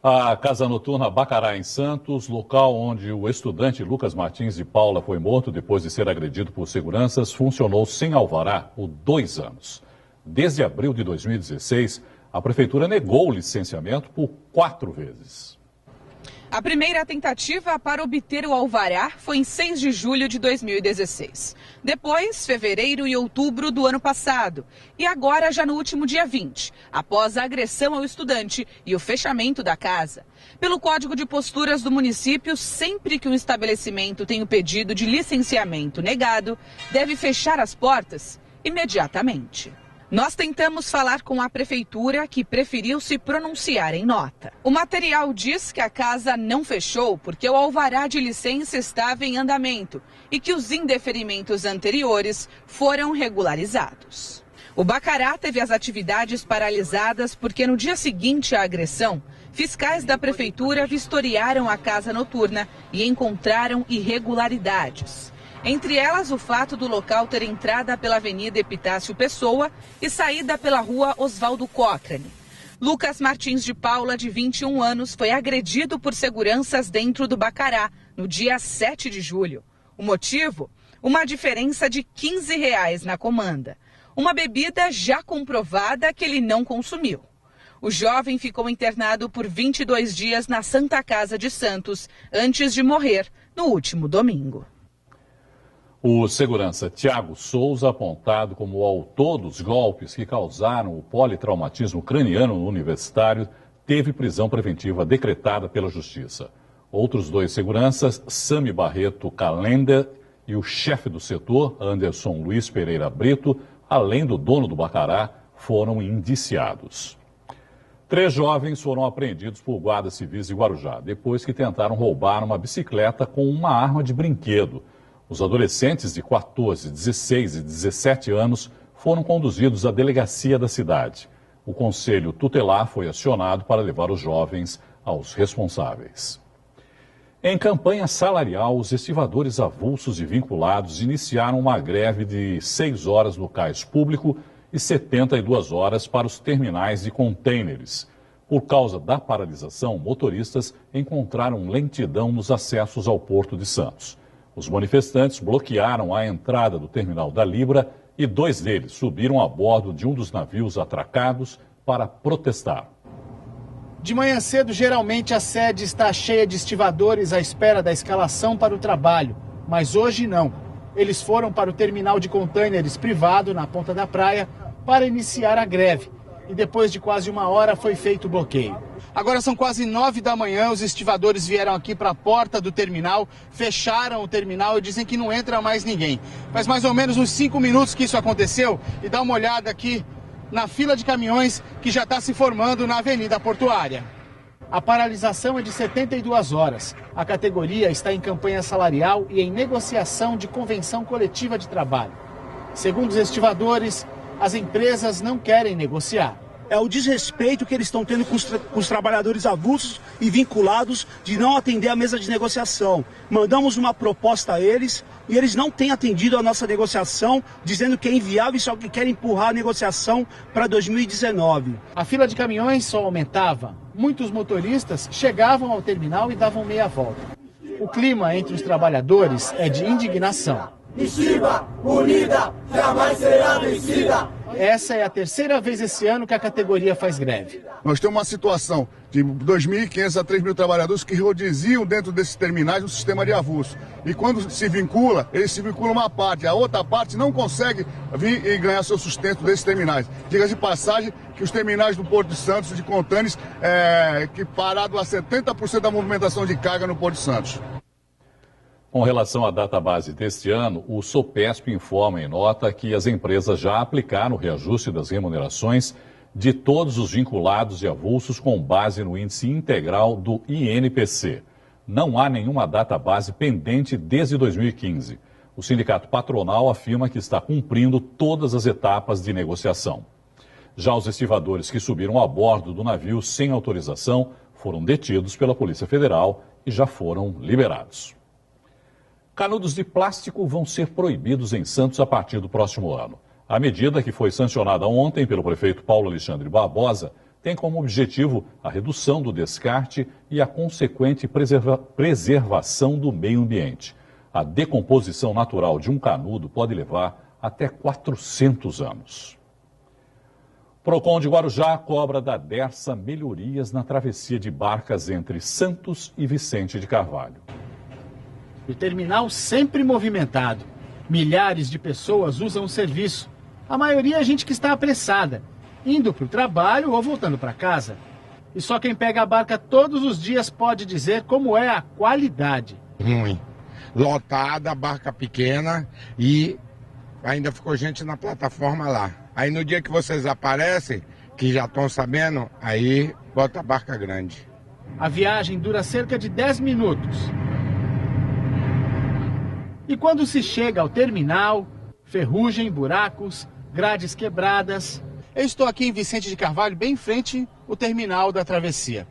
A Casa Noturna Bacará, em Santos, local onde o estudante Lucas Martins de Paula foi morto depois de ser agredido por seguranças, funcionou sem alvará por 2 anos. Desde abril de 2016, a Prefeitura negou o licenciamento por 4 vezes. A primeira tentativa para obter o alvará foi em 6 de julho de 2016. Depois, fevereiro e outubro do ano passado. E agora, já no último dia 20, após a agressão ao estudante e o fechamento da casa. Pelo Código de Posturas do município, sempre que um estabelecimento tem o pedido de licenciamento negado, deve fechar as portas imediatamente. Nós tentamos falar com a prefeitura, que preferiu se pronunciar em nota. O material diz que a casa não fechou porque o alvará de licença estava em andamento e que os indeferimentos anteriores foram regularizados. O Bacará teve as atividades paralisadas porque no dia seguinte à agressão, fiscais da prefeitura vistoriaram a casa noturna e encontraram irregularidades. Entre elas, o fato do local ter entrada pela Avenida Epitácio Pessoa e saída pela Rua Oswaldo Cochrane. Lucas Martins de Paula, de 21 anos, foi agredido por seguranças dentro do Bacará no dia 7 de julho. O motivo? Uma diferença de R$ 15 na comanda. Uma bebida já comprovada que ele não consumiu. O jovem ficou internado por 22 dias na Santa Casa de Santos, antes de morrer no último domingo. O segurança Tiago Souza, apontado como o autor dos golpes que causaram o politraumatismo craniano no universitário, teve prisão preventiva decretada pela Justiça. Outros 2 seguranças, Sami Barreto Calender e o chefe do setor, Anderson Luiz Pereira Brito, além do dono do Bacará, foram indiciados. 3 jovens foram apreendidos por guardas civis de Guarujá, depois que tentaram roubar uma bicicleta com uma arma de brinquedo. Os adolescentes de 14, 16 e 17 anos foram conduzidos à delegacia da cidade. O conselho tutelar foi acionado para levar os jovens aos responsáveis. Em campanha salarial, os estivadores avulsos e vinculados iniciaram uma greve de 6 horas no cais público e 72 horas para os terminais de contêineres. Por causa da paralisação, motoristas encontraram lentidão nos acessos ao Porto de Santos. Os manifestantes bloquearam a entrada do terminal da Libra e 2 deles subiram a bordo de um dos navios atracados para protestar. De manhã cedo, geralmente a sede está cheia de estivadores à espera da escalação para o trabalho, mas hoje não. Eles foram para o terminal de contêineres privado na Ponta da Praia para iniciar a greve e depois de quase 1 hora foi feito o bloqueio. Agora são quase 9 da manhã, os estivadores vieram aqui para a porta do terminal, fecharam o terminal e dizem que não entra mais ninguém. Faz mais ou menos uns 5 minutos que isso aconteceu e dá uma olhada aqui na fila de caminhões que já está se formando na Avenida Portuária. A paralisação é de 72 horas. A categoria está em campanha salarial e em negociação de convenção coletiva de trabalho. Segundo os estivadores, as empresas não querem negociar. É o desrespeito que eles estão tendo com os trabalhadores avulsos e vinculados de não atender a mesa de negociação. Mandamos uma proposta a eles e eles não têm atendido a nossa negociação, dizendo que é inviável e só que querem empurrar a negociação para 2019. A fila de caminhões só aumentava. Muitos motoristas chegavam ao terminal e davam meia volta. O clima entre os trabalhadores é de indignação. Estiva unida jamais será vencida. Essa é a 3ª vez esse ano que a categoria faz greve. Nós temos uma situação de 2.500 a 3.000 trabalhadores que rodiziam dentro desses terminais no sistema de avulso. E quando se vincula, eles se vinculam uma parte, a outra parte não consegue vir e ganhar seu sustento desses terminais. Diga de passagem que os terminais do Porto de Santos, de Contêineres, que parado a 70% da movimentação de carga no Porto de Santos. Com relação à database deste ano, o Sopesp informa em nota que as empresas já aplicaram o reajuste das remunerações de todos os vinculados e avulsos com base no índice integral do INPC. Não há nenhuma database pendente desde 2015. O sindicato patronal afirma que está cumprindo todas as etapas de negociação. Já os estivadores que subiram a bordo do navio sem autorização foram detidos pela Polícia Federal e já foram liberados. Canudos de plástico vão ser proibidos em Santos a partir do próximo ano. A medida, que foi sancionada ontem pelo prefeito Paulo Alexandre Barbosa, tem como objetivo a redução do descarte e a consequente preservação do meio ambiente. A decomposição natural de um canudo pode levar até 400 anos. Procon de Guarujá cobra da Dersa melhorias na travessia de barcas entre Santos e Vicente de Carvalho. O terminal sempre movimentado. Milhares de pessoas usam o serviço. A maioria é gente que está apressada, indo para o trabalho ou voltando para casa. E só quem pega a barca todos os dias pode dizer como é a qualidade. Ruim. Lotada, barca pequena e ainda ficou gente na plataforma lá. Aí no dia que vocês aparecem, que já estão sabendo, aí bota a barca grande. A viagem dura cerca de 10 minutos. E quando se chega ao terminal, ferrugem, buracos, grades quebradas. Eu estou aqui em Vicente de Carvalho, bem em frente ao terminal da travessia.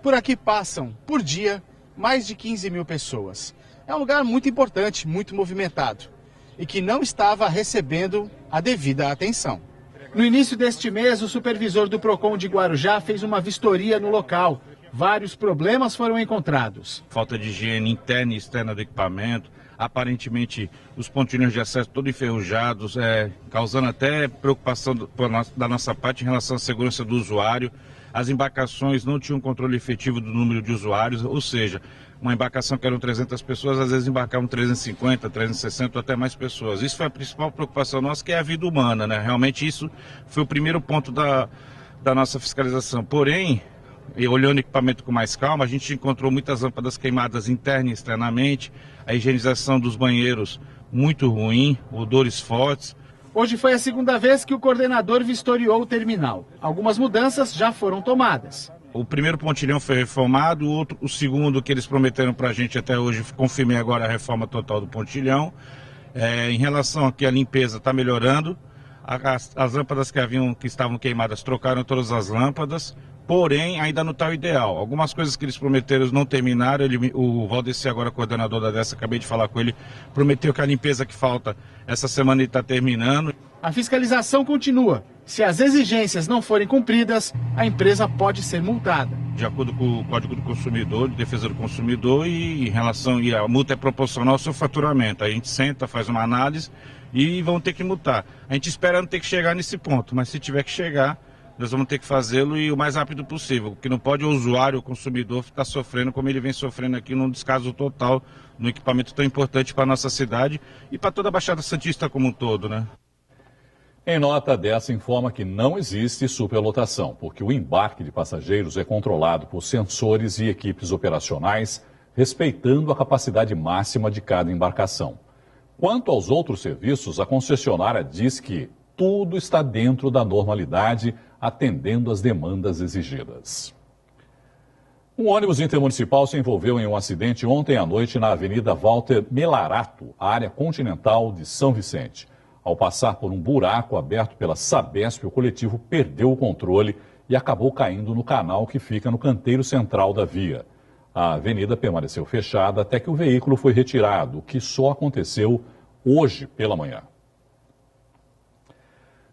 Por aqui passam, por dia, mais de 15 mil pessoas. É um lugar muito importante, muito movimentado e que não estava recebendo a devida atenção. No início deste mês, o supervisor do Procon de Guarujá fez uma vistoria no local. Vários problemas foram encontrados. Falta de higiene interna e externa do equipamento, aparentemente os pontilhões de acesso todos enferrujados, causando até preocupação da nossa parte em relação à segurança do usuário. As embarcações não tinham controle efetivo do número de usuários, ou seja, uma embarcação que eram 300 pessoas, às vezes embarcavam 350, 360 ou até mais pessoas. Isso foi a principal preocupação nossa, que é a vida humana, né? Realmente isso foi o primeiro ponto da nossa fiscalização. Porém, olhando o equipamento com mais calma, a gente encontrou muitas lâmpadas queimadas interna e externamente, a higienização dos banheiros muito ruim, odores fortes. Hoje foi a segunda vez que o coordenador vistoriou o terminal. Algumas mudanças já foram tomadas. O primeiro pontilhão foi reformado, o segundo que eles prometeram para a gente até hoje, confirmei agora a reforma total do pontilhão. Em relação aqui à limpeza, está melhorando. As lâmpadas que estavam queimadas, trocaram todas as lâmpadas, porém ainda não está o ideal. Algumas coisas que eles prometeram não terminaram. O Valdeci, agora coordenador da DESA, acabei de falar com ele, prometeu que a limpeza que falta essa semana está terminando. A fiscalização continua. Se as exigências não forem cumpridas, a empresa pode ser multada. De acordo com o Código do Consumidor, de Defesa do Consumidor, e a multa é proporcional ao seu faturamento. A gente senta, faz uma análise e vão ter que multar. A gente espera não ter que chegar nesse ponto, mas se tiver que chegar, nós vamos ter que fazê-lo e o mais rápido possível. O que não pode é o usuário, o consumidor, estar sofrendo como ele vem sofrendo aqui num descaso total, num equipamento tão importante para a nossa cidade e para toda a Baixada Santista como um todo, né? Em nota dessa, informa que não existe superlotação, porque o embarque de passageiros é controlado por sensores e equipes operacionais, respeitando a capacidade máxima de cada embarcação. Quanto aos outros serviços, a concessionária diz que tudo está dentro da normalidade, atendendo às demandas exigidas. Um ônibus intermunicipal se envolveu em um acidente ontem à noite na Avenida Walter Melarato, área continental de São Vicente. Ao passar por um buraco aberto pela Sabesp, o coletivo perdeu o controle e acabou caindo no canal que fica no canteiro central da via. A avenida permaneceu fechada até que o veículo foi retirado, o que só aconteceu hoje pela manhã.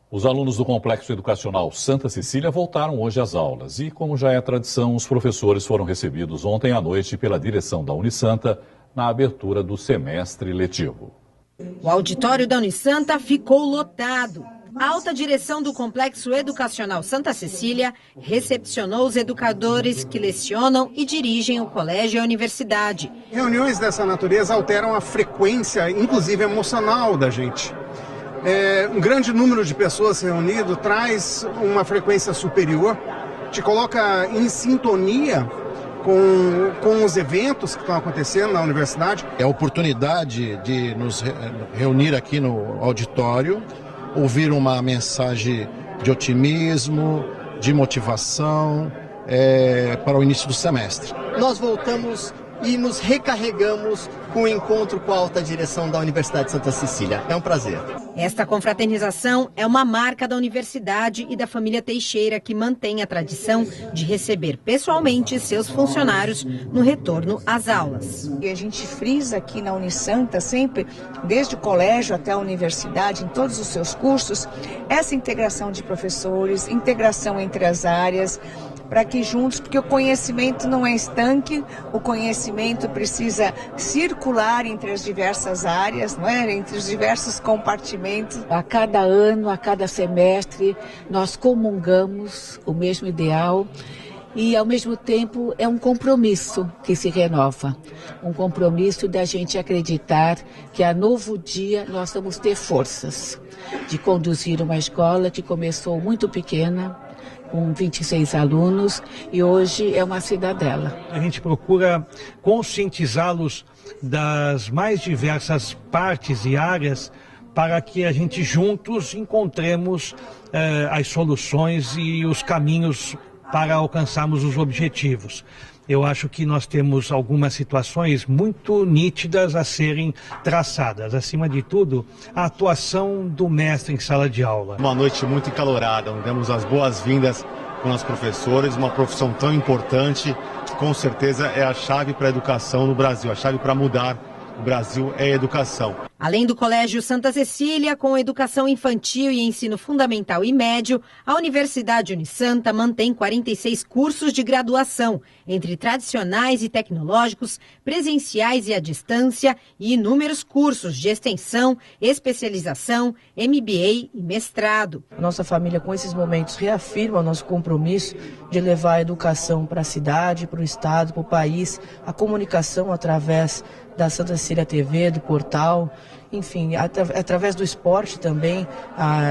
Os alunos do Complexo Educacional Santa Cecília voltaram hoje às aulas e, como já é tradição, os professores foram recebidos ontem à noite pela direção da Unisanta na abertura do semestre letivo. O auditório da Unisanta ficou lotado. A alta direção do Complexo Educacional Santa Cecília recepcionou os educadores que lecionam e dirigem o colégio e a universidade. Reuniões dessa natureza alteram a frequência, inclusive emocional, da gente. Um grande número de pessoas reunido traz uma frequência superior, te coloca em sintonia com os eventos que estão acontecendo na universidade. É a oportunidade de nos reunir aqui no auditório, ouvir uma mensagem de otimismo, de motivação para o início do semestre. Nós voltamos e nos recarregamos com o encontro com a alta direção da Universidade de Santa Cecília. É um prazer. Esta confraternização é uma marca da universidade e da família Teixeira, que mantém a tradição de receber pessoalmente seus funcionários no retorno às aulas. E a gente frisa aqui na Unisanta sempre, desde o colégio até a universidade, em todos os seus cursos, essa integração de professores, integração entre as áreas, para que juntos, porque o conhecimento não é estanque, o conhecimento precisa circular entre as diversas áreas, não é? Entre os diversos compartimentos. A cada ano, a cada semestre, nós comungamos o mesmo ideal e, ao mesmo tempo, é um compromisso que se renova. Um compromisso da gente acreditar que a novo dia nós vamos ter forças de conduzir uma escola que começou muito pequena, com 26 alunos, e hoje é uma cidadela. A gente procura conscientizá-los das mais diversas partes e áreas para que a gente juntos encontremos as soluções e os caminhos para alcançarmos os objetivos. Eu acho que nós temos algumas situações muito nítidas a serem traçadas. Acima de tudo, a atuação do mestre em sala de aula. Uma noite muito encalorada, onde demos as boas-vindas com os professores, uma profissão tão importante, que com certeza é a chave para a educação no Brasil, a chave para mudar o Brasil é a educação. Além do Colégio Santa Cecília, com educação infantil e ensino fundamental e médio, a Universidade Unisanta mantém 46 cursos de graduação, entre tradicionais e tecnológicos, presenciais e à distância, e inúmeros cursos de extensão, especialização, MBA e mestrado. Nossa família, com esses momentos, reafirma o nosso compromisso de levar a educação para a cidade, para o estado, para o país, a comunicação através da Santa Cecília TV, do portal, enfim, através do esporte também,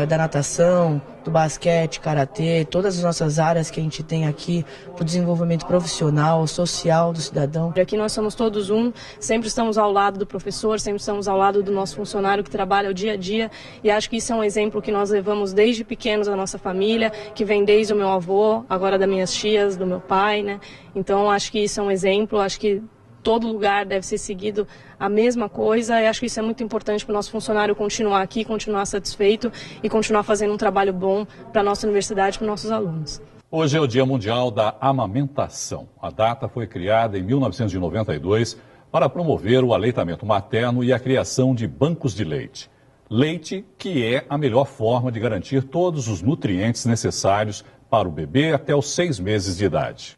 da natação, do basquete, karatê, todas as nossas áreas que a gente tem aqui para o desenvolvimento profissional, social do cidadão. Aqui nós somos todos um, sempre estamos ao lado do professor, sempre estamos ao lado do nosso funcionário que trabalha o dia a dia, e acho que isso é um exemplo que nós levamos desde pequenos da nossa família, que vem desde o meu avô, agora das minhas tias, do meu pai, né? Então acho que isso é um exemplo, acho que todo lugar deve ser seguido a mesma coisa, e acho que isso é muito importante para o nosso funcionário continuar aqui, continuar satisfeito e continuar fazendo um trabalho bom para a nossa universidade e para os nossos alunos. Hoje é o Dia Mundial da Amamentação. A data foi criada em 1992 para promover o aleitamento materno e a criação de bancos de leite. Leite que é a melhor forma de garantir todos os nutrientes necessários para o bebê até os 6 meses de idade.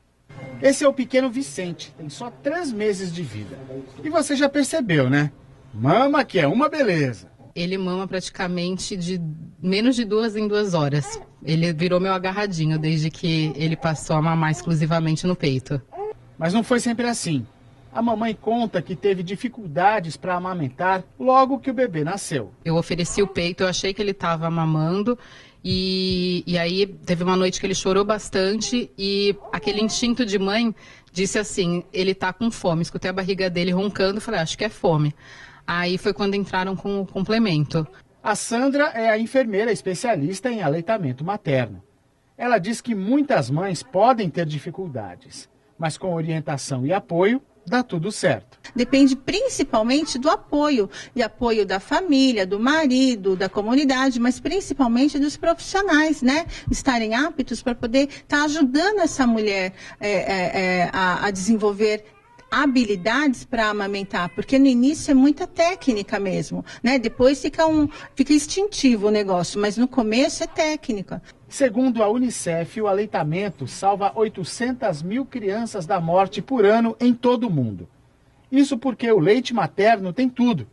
Esse é o pequeno Vicente, tem só 3 meses de vida. E você já percebeu, né? Mama que é uma beleza. Ele mama praticamente de menos de 2 em 2 horas. Ele virou meu agarradinho desde que ele passou a mamar exclusivamente no peito. Mas não foi sempre assim. A mamãe conta que teve dificuldades para amamentar logo que o bebê nasceu. Eu ofereci o peito, eu achei que ele estava mamando. E aí teve uma noite que ele chorou bastante e aquele instinto de mãe disse assim, ele tá com fome. Escutei a barriga dele roncando, falei, acho que é fome. Aí foi quando entraram com o complemento. A Sandra é a enfermeira especialista em aleitamento materno. Ela diz que muitas mães podem ter dificuldades, mas com orientação e apoio, dá tudo certo. Depende principalmente do apoio, e apoio da família, do marido, da comunidade, mas principalmente dos profissionais, né? Estarem aptos para poder estar ajudando essa mulher a desenvolver habilidades para amamentar, porque no início é muita técnica mesmo, né? Depois fica instintivo o negócio, mas no começo é técnica. Segundo a Unicef, o aleitamento salva 800 mil crianças da morte por ano em todo o mundo. Isso porque o leite materno tem tudo,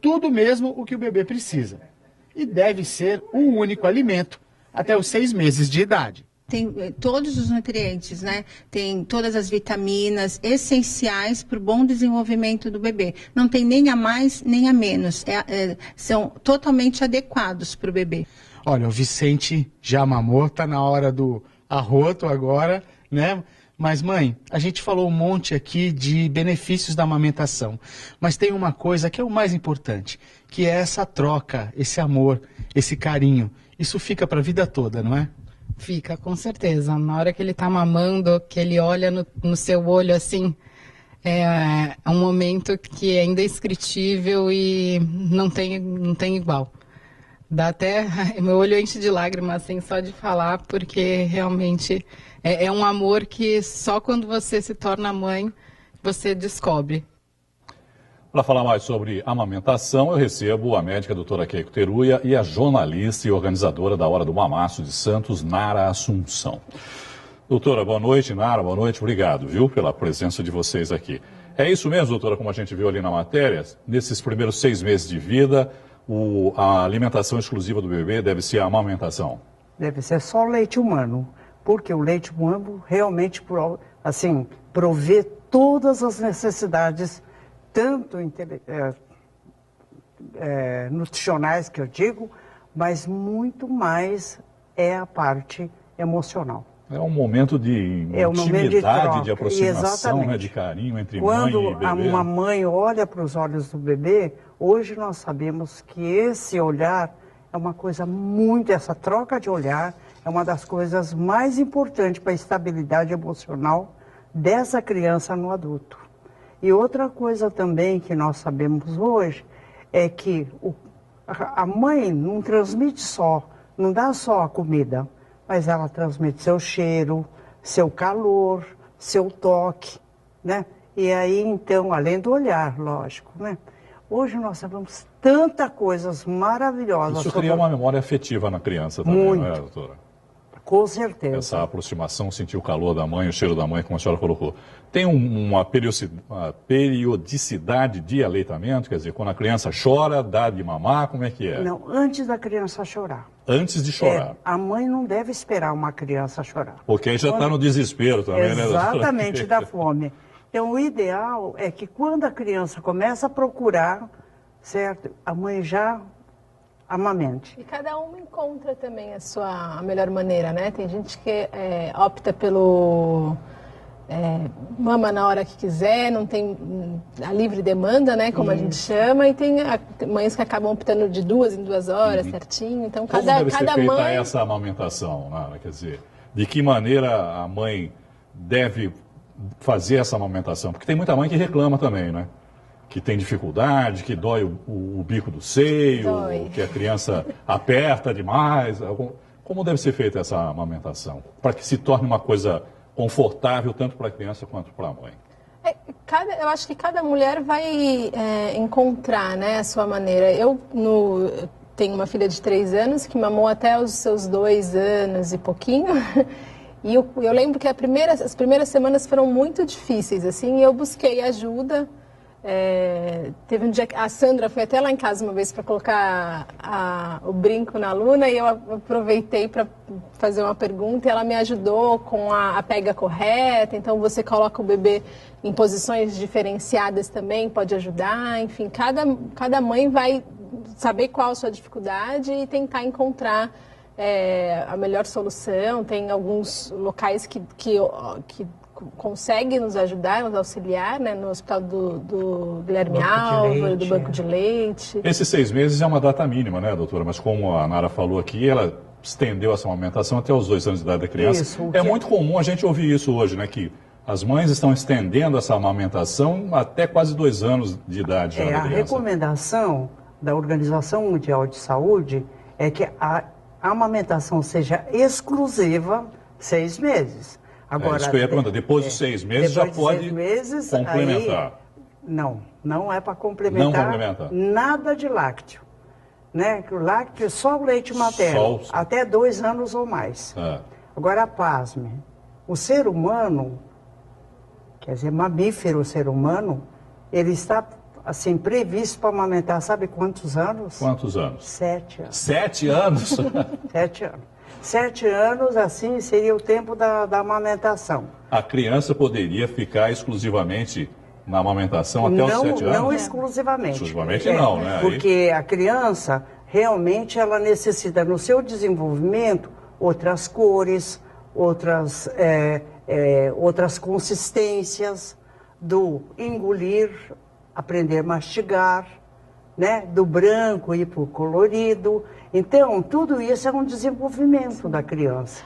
tudo mesmo o que o bebê precisa. E deve ser o único alimento até os 6 meses de idade. Tem todos os nutrientes, né? Tem todas as vitaminas essenciais para o bom desenvolvimento do bebê. Não tem nem a mais nem a menos. São totalmente adequados para o bebê. Olha, o Vicente já mamou, tá na hora do arroto agora, né? Mas, mãe, a gente falou um monte aqui de benefícios da amamentação. Mas tem uma coisa que é o mais importante, que é essa troca, esse amor, esse carinho. Isso fica para a vida toda, não é? Fica, com certeza. Na hora que ele tá mamando, que ele olha no seu olho assim, É um momento que é indescritível e não tem igual. Dá até... Meu olho enche de lágrimas, assim, só de falar, porque realmente é um amor que só quando você se torna mãe, você descobre. Para falar mais sobre amamentação, eu recebo a médica doutora Keiko Teruya e a jornalista e organizadora da Hora do Mamaço de Santos, Nara Assunção. Doutora, boa noite. Nara, boa noite. Obrigado, viu, pela presença de vocês aqui. É isso mesmo, doutora, como a gente viu ali na matéria? Nesses primeiros 6 meses de vida, a alimentação exclusiva do bebê deve ser a amamentação? Deve ser só o leite humano, porque o leite humano realmente, assim, provê todas as necessidades, tanto nutricionais, que eu digo, mas muito mais é a parte emocional. É um momento de intimidade, de aproximação, né, de carinho entre mãe e bebê. Quando uma mãe olha para os olhos do bebê, hoje nós sabemos que esse olhar é uma coisa muito, essa troca de olhar é uma das coisas mais importantes para a estabilidade emocional dessa criança no adulto. E outra coisa também que nós sabemos hoje é que a mãe não transmite não dá só a comida, mas ela transmite seu cheiro, seu calor, seu toque, né? E aí, então, além do olhar, lógico, né? Hoje nós sabemos tantas coisas maravilhosas. Isso cria uma memória afetiva na criança também, muito, não é, doutora? Com certeza. Essa aproximação, sentir o calor da mãe, o cheiro da mãe, como a senhora colocou. Tem uma periodicidade de aleitamento? Quer dizer, quando a criança chora, dá de mamar, como é que é? Não, antes da criança chorar. Antes de chorar. A mãe não deve esperar uma criança chorar. Porque aí já está no desespero também, né? Exatamente, da fome. Então, o ideal é que quando a criança começa a procurar, certo? A mãe já amamente. E cada um encontra também a melhor maneira, né? Tem gente que opta pelo mama na hora que quiser, não tem a livre demanda, né? Como a gente chama, e tem mães que acabam optando de 2 em 2 horas, certinho. Então, Como deve ser feita mãe... essa amamentação, Nara? Quer dizer, de que maneira a mãe deve fazer essa amamentação? Porque tem muita mãe que reclama também, né? Que tem dificuldade, que dói o bico do seio, que a criança aperta demais. Como deve ser feita essa amamentação? Para que se torne uma coisa confortável tanto para a criança quanto para a mãe. Eu acho que cada mulher vai encontrar, né, a sua maneira. Eu tenho uma filha de 3 anos que mamou até os seus 2 anos e pouquinho. E eu lembro que as primeiras semanas foram muito difíceis, assim, e eu busquei ajuda. Teve um dia que a Sandra foi até lá em casa uma vez para colocar o brinco na Luna, e eu aproveitei para fazer uma pergunta e ela me ajudou com a pega correta. Então você coloca o bebê em posições diferenciadas também, pode ajudar. Enfim, cada mãe vai saber qual a sua dificuldade e tentar encontrar a melhor solução. Tem alguns locais que consegue nos ajudar, nos auxiliar, né, no hospital do Guilherme Álvaro, do Banco de Leite. Esses 6 meses é uma data mínima, né, doutora? Mas como a Nara falou aqui, ela estendeu essa amamentação até os 2 anos de idade da criança. Isso, muito comum a gente ouvir isso hoje, né, que as mães estão estendendo essa amamentação até quase 2 anos de idade. A recomendação da Organização Mundial de Saúde é que a amamentação seja exclusiva 6 meses. Agora, isso que eu ia perguntar. Depois dos 6 meses já pode complementar. Aí, não é para complementar nada de lácteo. Né? O lácteo é só o leite materno, até 2 anos ou mais. Agora, pasme, o ser humano, quer dizer, mamífero, o ser humano, ele está assim, previsto para amamentar, sabe quantos anos? Quantos anos? 7 anos. 7 anos? 7 anos. 7 anos, assim, seria o tempo da amamentação. A criança poderia ficar exclusivamente na amamentação até os 7 anos? Não exclusivamente. Exclusivamente não, né? Porque a criança, realmente, ela necessita, no seu desenvolvimento, outras cores, outras consistências, do engolir, aprender a mastigar, né? Do branco ir para o colorido. Então, tudo isso é um desenvolvimento da criança.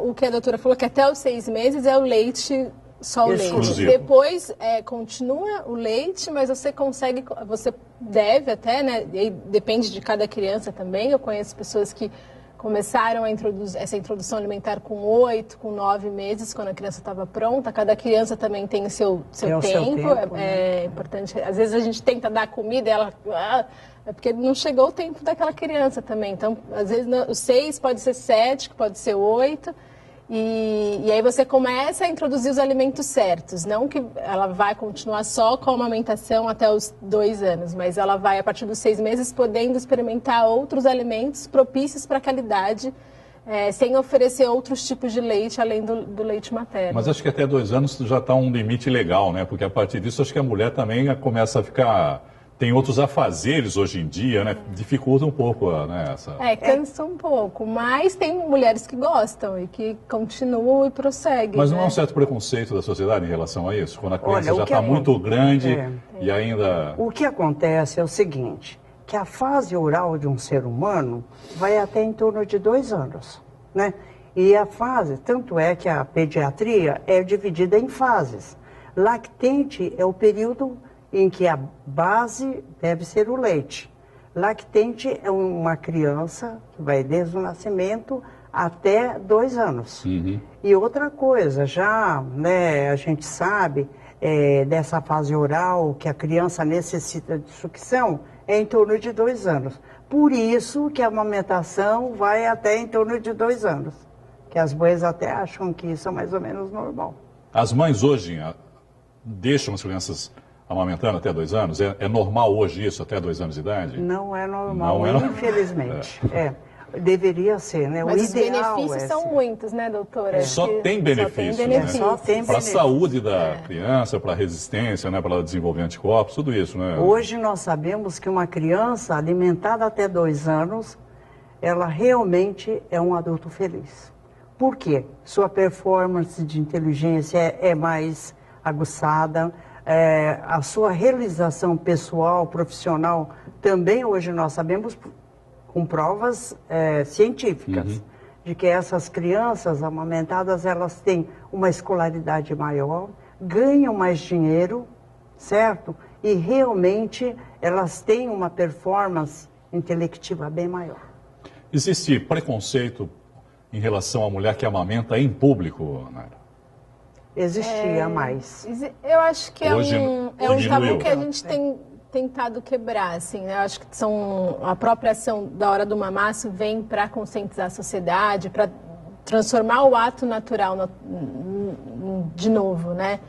O que a doutora falou, que até os 6 meses é o leite Só o leite. Depois continua o leite, mas você deve até, né? E depende de cada criança também. Eu conheço pessoas que começaram essa introdução alimentar com 8, com 9 meses, quando a criança estava pronta. Cada criança também tem seu tempo. É importante. Às vezes a gente tenta dar comida e ela... é porque não chegou o tempo daquela criança também. Então, às vezes, o 6 pode ser 7, pode ser 8. E aí você começa a introduzir os alimentos certos. Não que ela vai continuar só com a amamentação até os 2 anos, mas ela vai, a partir dos 6 meses, podendo experimentar outros alimentos propícios para aquela idade, sem oferecer outros tipos de leite, além do leite materno. Mas acho que até 2 anos já está um limite legal, né? Porque a partir disso, acho que a mulher também começa a ficar... Tem outros afazeres hoje em dia, né? Dificulta um pouco, né? Cansa um pouco, mas tem mulheres que gostam e que continuam e prosseguem. Mas não há um certo preconceito da sociedade em relação a isso? Quando a criança já está muito grande e ainda... O que acontece é o seguinte, que a fase oral de um ser humano vai até em torno de 2 anos, né? E a fase, tanto é que a pediatria é dividida em fases. Lactente é o período em que a base deve ser o leite. Lactente é uma criança que vai desde o nascimento até 2 anos. Uhum. E outra coisa, já a gente sabe dessa fase oral que a criança necessita de sucção, é em torno de 2 anos. Por isso que a amamentação vai até em torno de 2 anos. Que as mães até acham que isso é mais ou menos normal. As mães hoje deixam as crianças amamentando até 2 anos? É normal hoje isso, até 2 anos de idade? Não é normal, infelizmente. Deveria ser, né? Mas o ideal os benefícios são muitos, né, doutora? Só tem benefícios, né? Só tem benefícios. Para a saúde da criança, para a resistência, né? Para desenvolver anticorpos, tudo isso, né? Hoje nós sabemos que uma criança alimentada até 2 anos, ela realmente é um adulto feliz. Por quê? Sua performance de inteligência é mais aguçada, a sua realização pessoal, profissional, também hoje nós sabemos, com provas científicas, de que essas crianças amamentadas, elas têm uma escolaridade maior, ganham mais dinheiro, certo? E realmente elas têm uma performance intelectiva bem maior. Existe preconceito em relação à mulher que amamenta em público, Naira? Existia mais. Eu acho que é um tabu que a gente tem tentado quebrar, assim, né? Eu acho que a própria ação da Hora do Mamaço vem para conscientizar a sociedade, para transformar o ato natural de novo, né?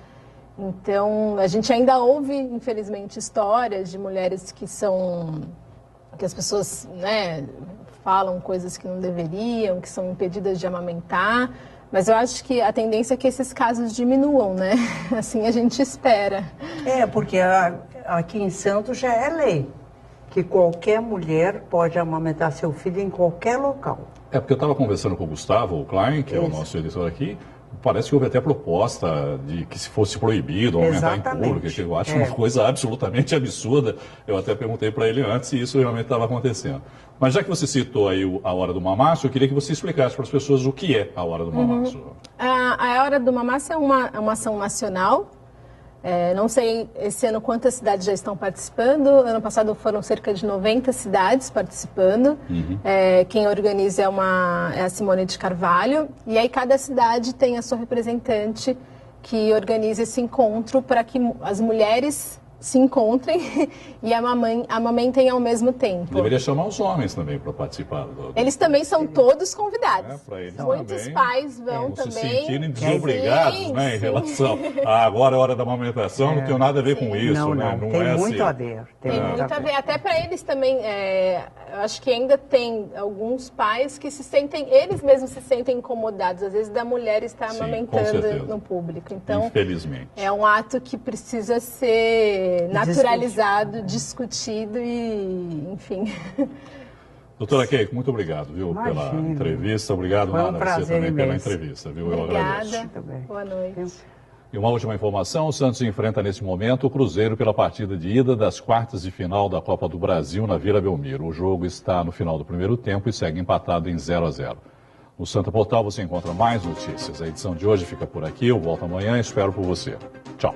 Então, a gente ainda ouve, infelizmente, histórias de mulheres que as pessoas, né, falam coisas que não deveriam, que são impedidas de amamentar. Mas eu acho que a tendência é que esses casos diminuam, né? Assim a gente espera. Porque aqui em Santos já é lei que qualquer mulher pode amamentar seu filho em qualquer local. Porque eu estava conversando com o Gustavo Klein, que é o nosso editor aqui, parece que houve até proposta de que se fosse proibido aumentar em público, que eu acho uma coisa absolutamente absurda. Eu até perguntei para ele antes se isso realmente estava acontecendo. Mas já que você citou aí a Hora do Mamaço, eu queria que você explicasse para as pessoas o que é a Hora do Mamaço. A Hora do Mamaço é uma ação nacional. Não sei esse ano quantas cidades já estão participando. Ano passado foram cerca de 90 cidades participando. Quem organiza é a Simone de Carvalho. E aí cada cidade tem a sua representante que organiza esse encontro para que as mulheres se encontrem e amamentem ao mesmo tempo. Deveria chamar os homens também para participar. Eles também são todos convidados. Muitos também, pais vão também. Se sentirem desobrigados, né, em relação a agora é a hora da amamentação, não tem nada a ver com isso. Né? Não tem muito a ver. Tem muito a ver. Até para eles também, eu acho que ainda tem alguns pais que eles mesmos se sentem incomodados, às vezes, da mulher estar amamentando no público. Então, infelizmente. É um ato que precisa ser naturalizado, discutido e, enfim. Doutora Keiko, muito obrigado, viu, pela entrevista. Obrigado, Nara, você também pela entrevista, viu? Obrigada. Eu agradeço. Boa noite. E uma última informação, o Santos enfrenta nesse momento o Cruzeiro pela partida de ida das quartas de final da Copa do Brasil na Vila Belmiro. O jogo está no final do primeiro tempo e segue empatado em 0-0. No Santa Portal você encontra mais notícias. A edição de hoje fica por aqui. Eu volto amanhã e espero por você. Tchau.